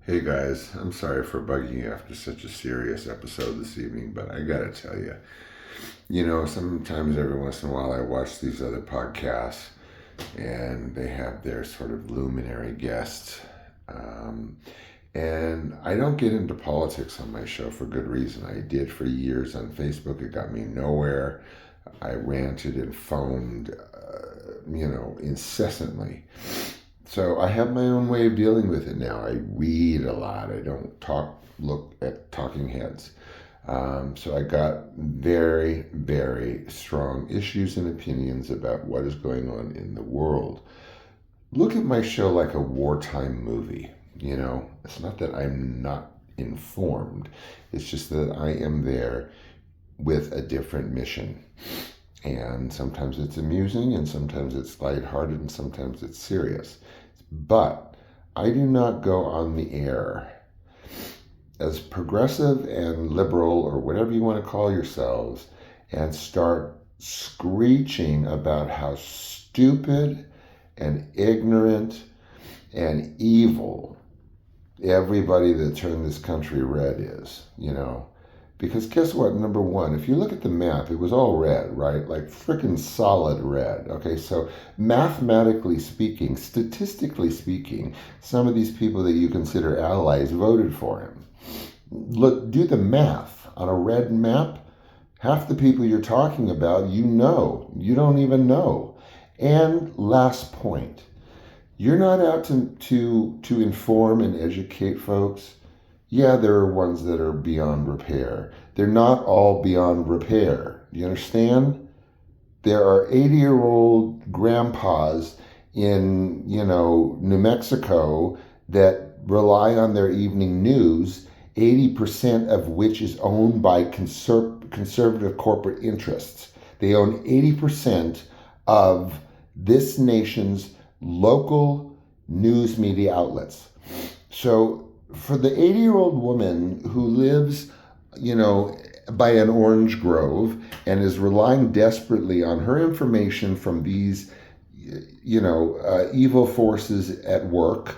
Hey guys, I'm sorry for bugging you after such a serious episode this evening, but I gotta tell you, sometimes every once in a while I watch these other podcasts and they have their sort of luminary guests. Um, and I don't get into politics on my show for good reason. I did for years on Facebook, it got me nowhere. I ranted and foamed, incessantly. So I have my own way of dealing with it now. I read a lot. I don't look at talking heads. So I got very, very strong issues and opinions about what is going on in the world. Look at my show like a wartime movie. It's not that I'm not informed. It's just that I am there with a different mission. And sometimes it's amusing, and sometimes it's lighthearted, and sometimes it's serious. But I do not go on the air as progressive and liberal, or whatever you want to call yourselves, and start screeching about how stupid and ignorant and evil everybody that turned this country red is. Because guess what? Number one, if you look at the map, it was all red, right? Like freaking solid red. Okay, so mathematically speaking, statistically speaking, some of these people that you consider allies voted for him. Look, do the math on a red map. Half the people you're talking about, you don't even know. And last point, you're not out to inform and educate folks. Yeah, there are ones that are beyond repair. They're not all beyond repair. Do you understand? There are 80-year-old grandpas in, New Mexico that rely on their evening news, 80% of which is owned by conservative corporate interests. They own 80% of this nation's local news media outlets. So for the 80-year-old woman who lives, by an orange grove and is relying desperately on her information from these, evil forces at work,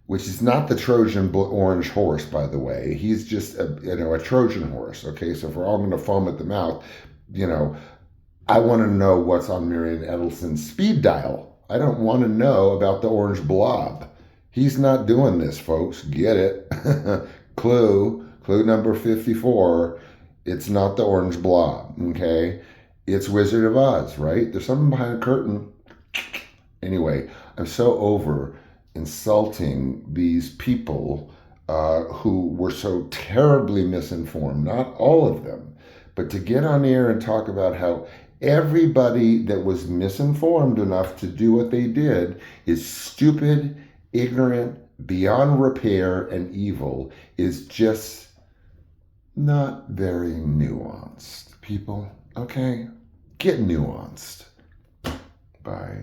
which is not the Trojan orange horse, by the way. He's just a Trojan horse. Okay, so if we're all going to foam at the mouth, I want to know what's on Marian Edelson's speed dial. I don't want to know about the orange blob. He's not doing this, folks. Get it? Clue number 54. It's not the orange blob, okay? It's Wizard of Oz, right? There's something behind the curtain. Anyway, I'm so over insulting these people who were so terribly misinformed. Not all of them, but to get on air and talk about how everybody that was misinformed enough to do what they did is stupid, ignorant, beyond repair, and evil is just not very nuanced, people. Okay? Get nuanced. Bye.